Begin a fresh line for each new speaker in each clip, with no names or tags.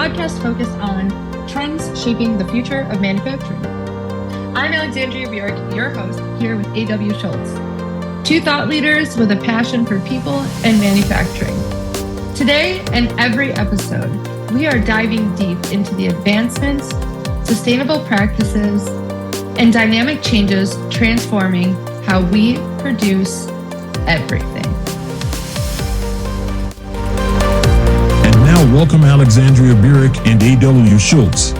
podcast focused on trends shaping the future of manufacturing. I'm Alexandria Burek, your host, here with A.W. Schultz, two thought leaders with a passion for people and manufacturing. Today and every episode, we are diving deep into the advancements, sustainable practices, and dynamic changes transforming how we produce everything.
And now welcome Alexandria Burek and A.W. Schultz.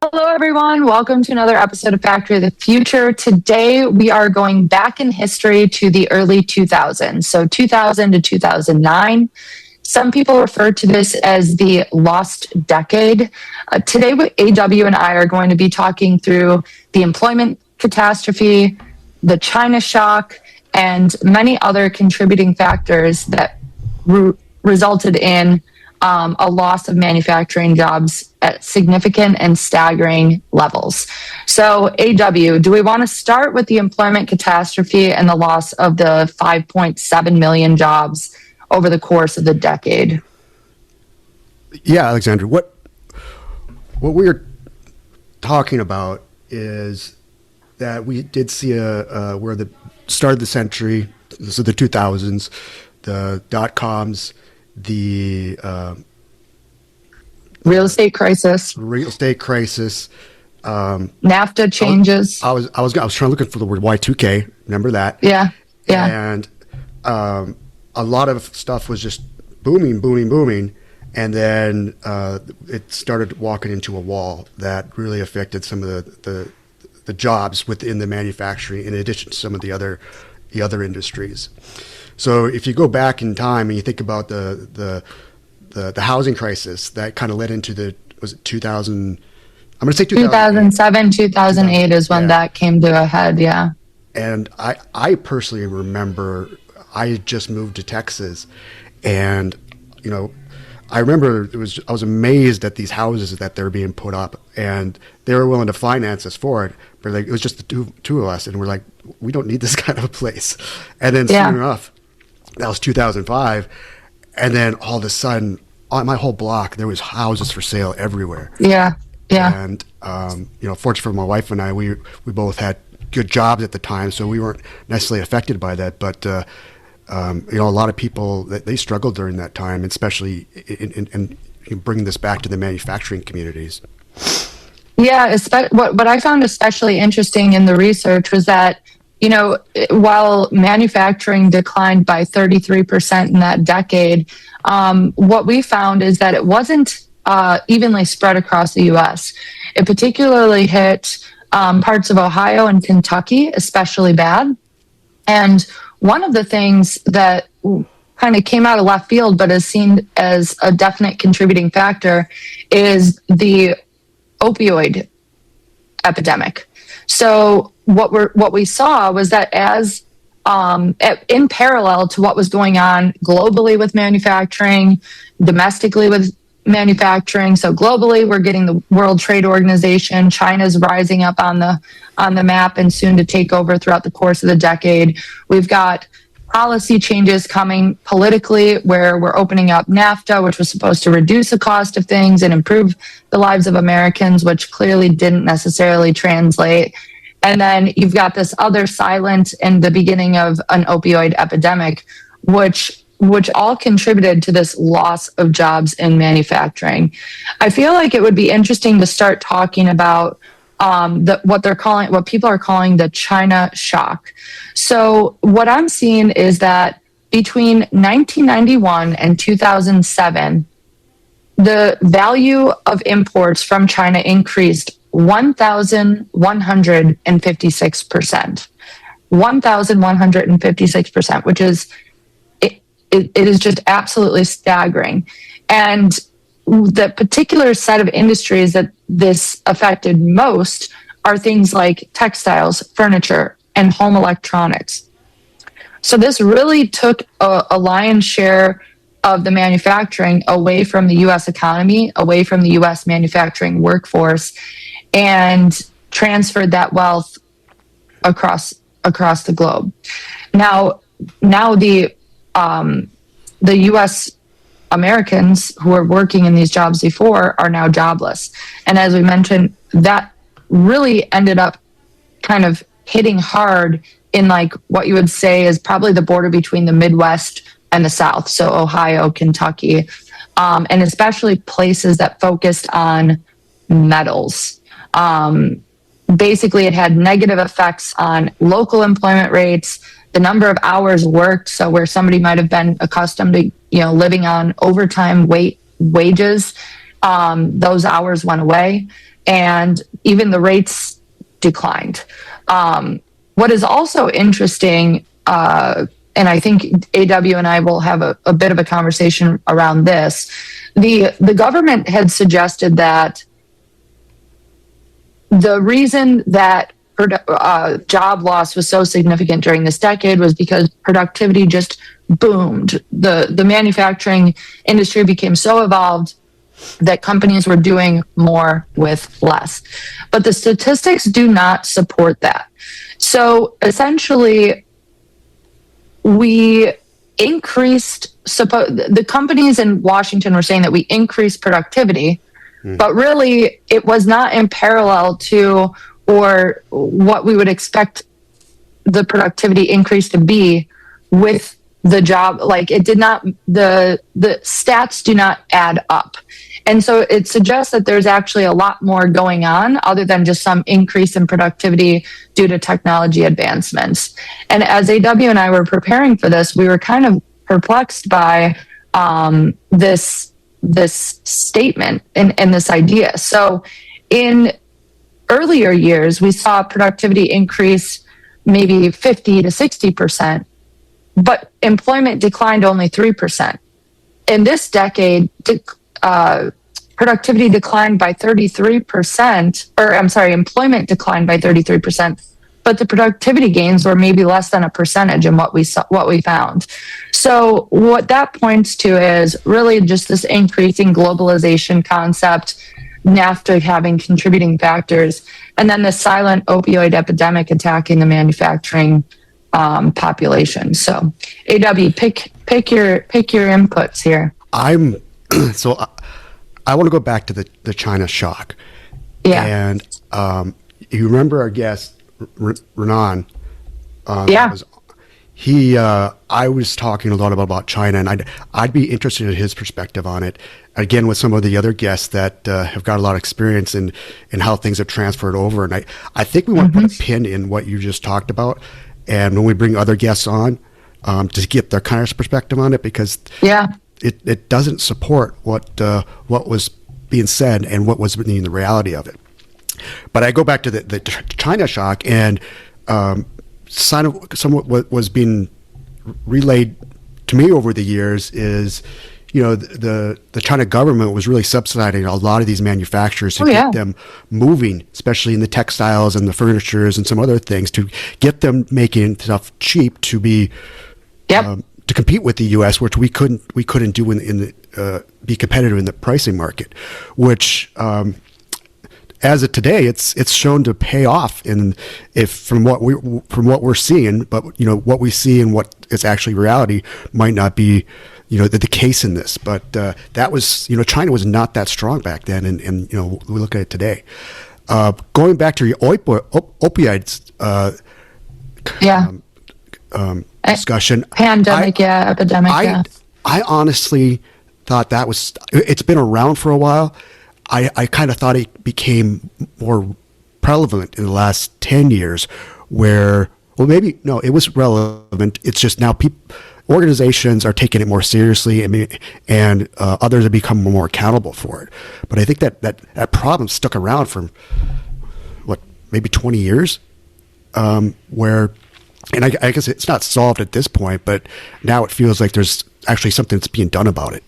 Hello, everyone. Welcome to another episode of Factory of the Future. Today, we are going back in history to the early 2000s, so 2000 to 2009. Some people refer to this as the lost decade. Today, AW and I are going to be talking through the employment catastrophe, the China shock, and many other contributing factors that resulted in a loss of manufacturing jobs at significant and staggering levels. So, AW, do we want to start with the employment catastrophe and the loss of the 5.7 million jobs over the course of the decade?
Yeah, Alexandra, what we're talking about is that we did see where the start of the century, so the 2000s, the dot-coms, the
real estate crisis, NAFTA changes.
I was trying to look for the word Y2K. Remember that?
Yeah.
And a lot of stuff was just booming, and then it started walking into a wall that really affected some of the jobs within the manufacturing, in addition to some of the other industries. So if you go back in time and you think about the housing crisis that kind of led into was it 2000? I'm going to say
2007, 2008 is when that came to a head. Yeah.
And I personally remember I had just moved to Texas, and I remember I was amazed at these houses that they were being put up, and they were willing to finance us for it. But it was just the two of us, and we're like, we don't need this kind of a place. And then soon enough, that was 2005, and then all of a sudden, on my whole block, there was houses for sale everywhere.
Yeah.
And fortunately for my wife and I, we both had good jobs at the time, so we weren't necessarily affected by that. But a lot of people they struggled during that time, especially in bringing this back to the manufacturing communities.
Yeah, what I found especially interesting in the research was that, while manufacturing declined by 33% in that decade, what we found is that it wasn't evenly spread across the U.S. It particularly hit parts of Ohio and Kentucky especially bad. And one of the things that kind of came out of left field but is seen as a definite contributing factor is the opioid epidemic. So what we saw was that as in parallel to what was going on globally with manufacturing, domestically with manufacturing. So globally, we're getting the World Trade Organization. China's rising up on the map and soon to take over throughout the course of the decade. We've got policy changes coming politically, where we're opening up NAFTA, which was supposed to reduce the cost of things and improve the lives of Americans, which clearly didn't necessarily translate. And then you've got this other silent and the beginning of an opioid epidemic, which all contributed to this loss of jobs in manufacturing. I feel like it would be interesting to start talking about what people are calling the China shock. So what I'm seeing is that between 1991 and 2007, the value of imports from China increased 1,156%. 1,156%, which is it is just absolutely staggering. And the particular set of industries that this affected most are things like textiles, furniture, and home electronics. So this really took a lion's share of the manufacturing away from the U.S. economy, away from the U.S. manufacturing workforce, and transferred that wealth across the globe. Now the U.S. Americans who were working in these jobs before are now jobless. And as we mentioned, that really ended up kind of hitting hard in like what you would say is probably the border between the Midwest and the South. So Ohio, Kentucky, and especially places that focused on metals. Basically, it had negative effects on local employment rates, the number of hours worked. So where somebody might have been accustomed to, living on overtime wages, those hours went away, and even the rates declined. What is also interesting, and I think AW and I will have a bit of a conversation around this. The government had suggested that the reason that job loss was so significant during this decade was because productivity just boomed. The manufacturing industry became so evolved that companies were doing more with less. But the statistics do not support that. So essentially, we increased, the companies in Washington were saying that we increased productivity, but really it was not in parallel to or what we would expect the productivity increase to be with the job. Like it did not, the stats do not add up. And so it suggests that there's actually a lot more going on other than just some increase in productivity due to technology advancements. And as AW and I were preparing for this, we were kind of perplexed by this statement and this idea. So in earlier years, we saw productivity increase maybe 50 to 60%, but employment declined only 3%. In this decade, productivity declined by 33%, employment declined by 33%, but the productivity gains were maybe less than a percentage in what we found. So what that points to is really just this increasing globalization concept, NAFTA having contributing factors, and then the silent opioid epidemic attacking the manufacturing population. So, AW, pick your inputs here.
I want to go back to the China shock.
Yeah.
And you remember our guest Renan?
Yeah.
I was talking a lot about China, and I'd be interested in his perspective on it. Again, with some of the other guests that have got a lot of experience in how things have transferred over. And I think we want to put a pin in what you just talked about. And when we bring other guests on, to get their kind of perspective on it, because it doesn't support what was being said and what was being the reality of it. But I go back to the China shock, and somewhat what was being relayed to me over the years is, the China government was really subsidizing a lot of these manufacturers to get them moving, especially in the textiles and the furnitures and some other things, to get them making stuff cheap to be to compete with the U.S., which we couldn't do be competitive in the pricing market, which as of today, it's shown to pay off from what we're seeing, but what we see and what is actually reality might not be the case in this. But that was China was not that strong back then, and we look at it today. Going back to your opioids discussion,
pandemic, epidemic.
I honestly thought it's been around for a while. I kind of thought it became more prevalent in the last 10 years where, it was relevant. It's just now organizations are taking it more seriously, and others have become more accountable for it. But I think that problem stuck around for, maybe 20 years, where, and I guess it's not solved at this point, but now it feels like there's actually something that's being done about it.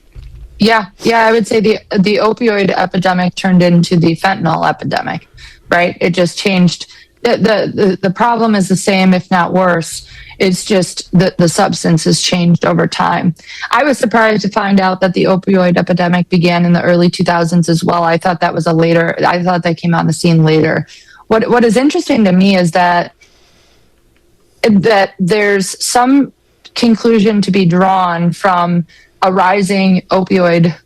Yeah, I would say the opioid epidemic turned into the fentanyl epidemic, right? It just changed. The problem is the same, if not worse. It's just that the substance has changed over time. I was surprised to find out that the opioid epidemic began in the early 2000s as well. I thought that came on the scene later. What is interesting to me is that there's some conclusion to be drawn from a rising opioid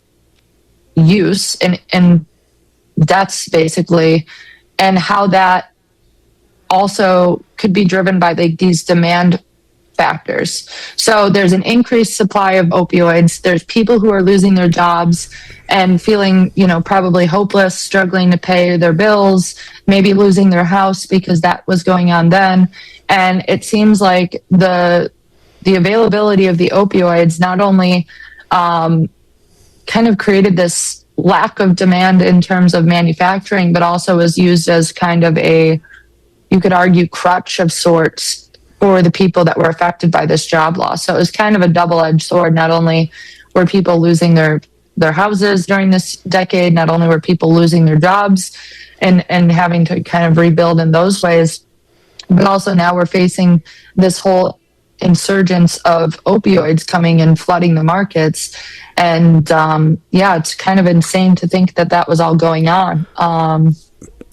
use and deaths basically, and how that also could be driven by these demand factors. So there's an increased supply of opioids. There's people who are losing their jobs and feeling, probably hopeless, struggling to pay their bills, maybe losing their house because that was going on then. And it seems like the availability of the opioids not only kind of created this lack of demand in terms of manufacturing, but also was used as kind of you could argue, crutch of sorts for the people that were affected by this job loss. So it was kind of a double-edged sword. Not only were people losing their houses during this decade, not only were people losing their jobs and having to kind of rebuild in those ways, but also now we're facing this whole insurgence of opioids coming and flooding the markets. And it's kind of insane to think that was all going on.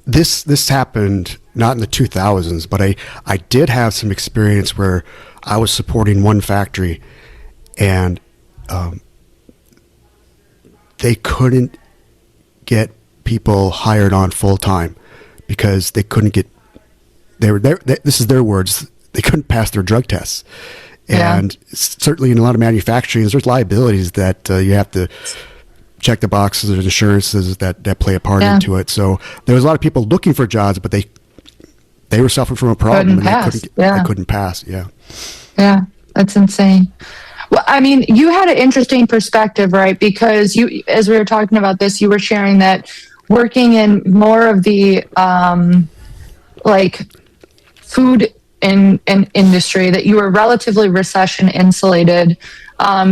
This happened not in the 2000s, but I did have some experience where I was supporting one factory, and they couldn't get people hired on full time because they couldn't get. This is their words. They couldn't pass their drug tests, and certainly in a lot of manufacturing, there's liabilities that you have to check the boxes. There's insurances that play a part into it. So there was a lot of people looking for jobs, but they were suffering from a problem they couldn't pass. Yeah,
that's insane. Well, I mean, you had an interesting perspective, right? Because as we were talking about this, you were sharing that working in more of the food in industry, that you were relatively recession insulated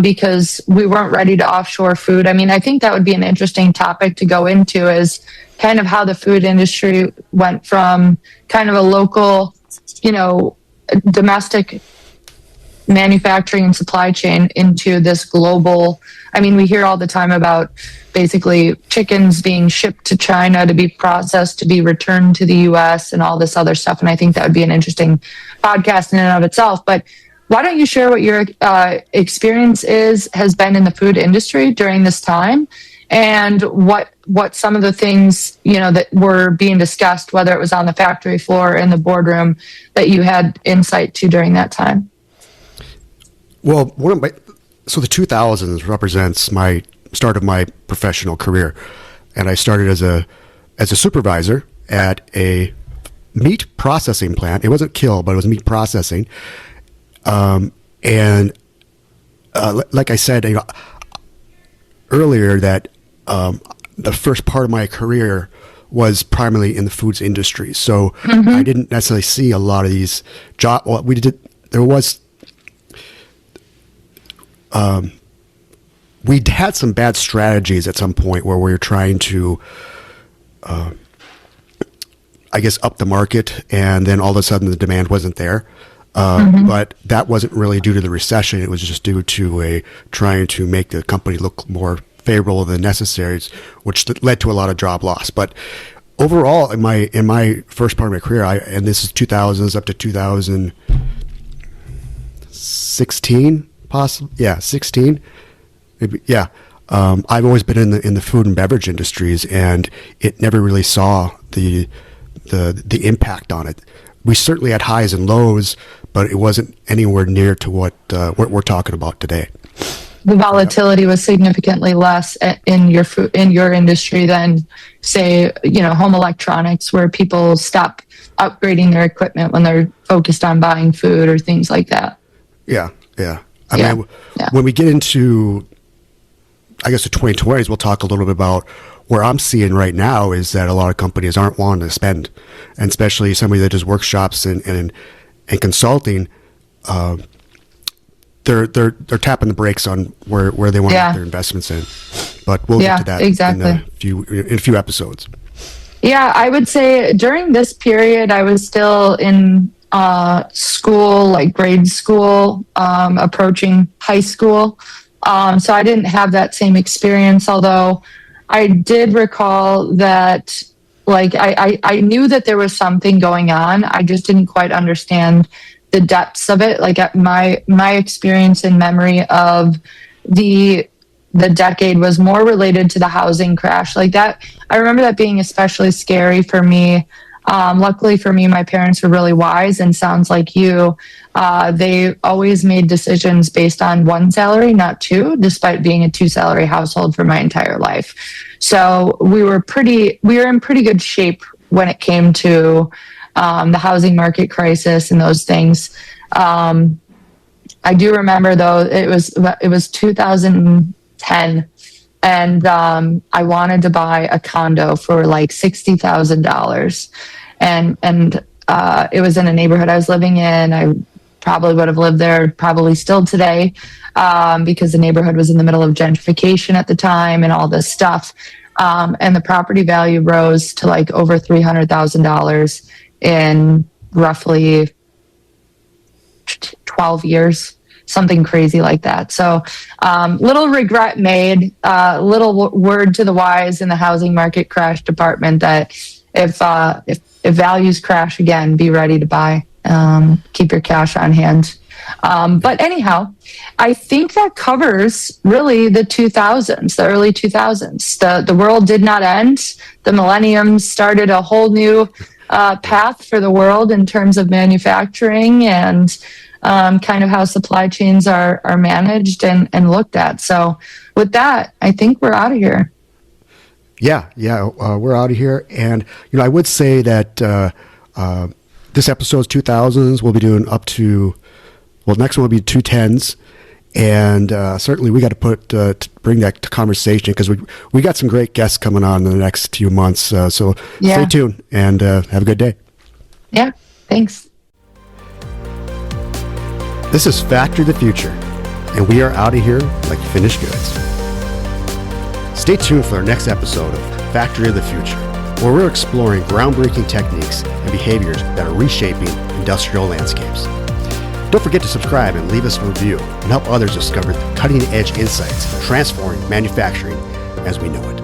because we weren't ready to offshore food. I mean, I think that would be an interesting topic to go into, is kind of how the food industry went from kind of a local, domestic manufacturing and supply chain into this global. I mean, we hear all the time about basically chickens being shipped to China to be processed, to be returned to the U.S. and all this other stuff. And I think that would be an interesting podcast in and of itself. But why don't you share what your experience has been in the food industry during this time, and what some of the things, that were being discussed, whether it was on the factory floor or in the boardroom, that you had insight to during that time?
Well, so the 2000s represents my start of my professional career, and I started as a supervisor at a meat processing plant. It wasn't kill, but it was meat processing. And like I said earlier, that the first part of my career was primarily in the foods industry. So I didn't necessarily see a lot of these jobs. Well, we had some bad strategies at some point where we were trying to, up the market, and then all of a sudden the demand wasn't there. But that wasn't really due to the recession. It was just due to trying to make the company look more favorable than necessary, which led to a lot of job loss. But overall, in my first part of my career, and this is 2000s up to 2016, possibly, 16, maybe, I've always been in the food and beverage industries, and it never really saw the impact on it. We certainly had highs and lows, but it wasn't anywhere near to what we're talking about today.
The volatility was significantly less in your industry than, say, home electronics, where people stop upgrading their equipment when they're focused on buying food or things like that.
Yeah. I mean, when we get into, I guess, the 2020s, we'll talk a little bit about where I'm seeing right now is that a lot of companies aren't wanting to spend, and especially somebody that does workshops and consulting. They're tapping the brakes on where they want to put their investments in. But we'll get to that in a few episodes.
Yeah, I would say during this period, I was still in school, like grade school, approaching high school. So I didn't have that same experience, although I did recall that, like, I knew that there was something going on. I just didn't quite understand the depths of it. Like, my experience and memory of the decade was more related to the housing crash. Like that, I remember that being especially scary for me. Luckily for me, my parents were really wise, and sounds like you. They always made decisions based on one salary, not two, despite being a two-salary household for my entire life. So we were in pretty good shape when it came to the housing market crisis and those things. I do remember though it was 2010, and I wanted to buy a condo for like $60,000, and it was in a neighborhood I was living in. I probably would have lived there, probably still today, because the neighborhood was in the middle of gentrification at the time and all this stuff. And the property value rose to like over $300,000 in roughly 12 years, something crazy like that. So little regret made, little word to the wise in the housing market crash department that if values crash again, be ready to buy. Keep your cash on hand. But anyhow, I think that covers really the 2000s, the early 2000s. The world did not end. The millennium started a whole new path for the world in terms of manufacturing and kind of how supply chains are managed and looked at. So with that, I think we're out of here.
Yeah, we're out of here. And, I would say that this episode's 2000s. We'll be doing up to, next one will be 210s. And certainly we got to bring that to conversation, because we got some great guests coming on in the next few months. So Stay tuned and have a good day.
Yeah, thanks.
This is Factory of the Future, and we are out of here like finished goods. Stay tuned for our next episode of Factory of the Future, where we're exploring groundbreaking techniques and behaviors that are reshaping industrial landscapes. Don't forget to subscribe and leave us a review and help others discover the cutting-edge insights transforming manufacturing as we know it.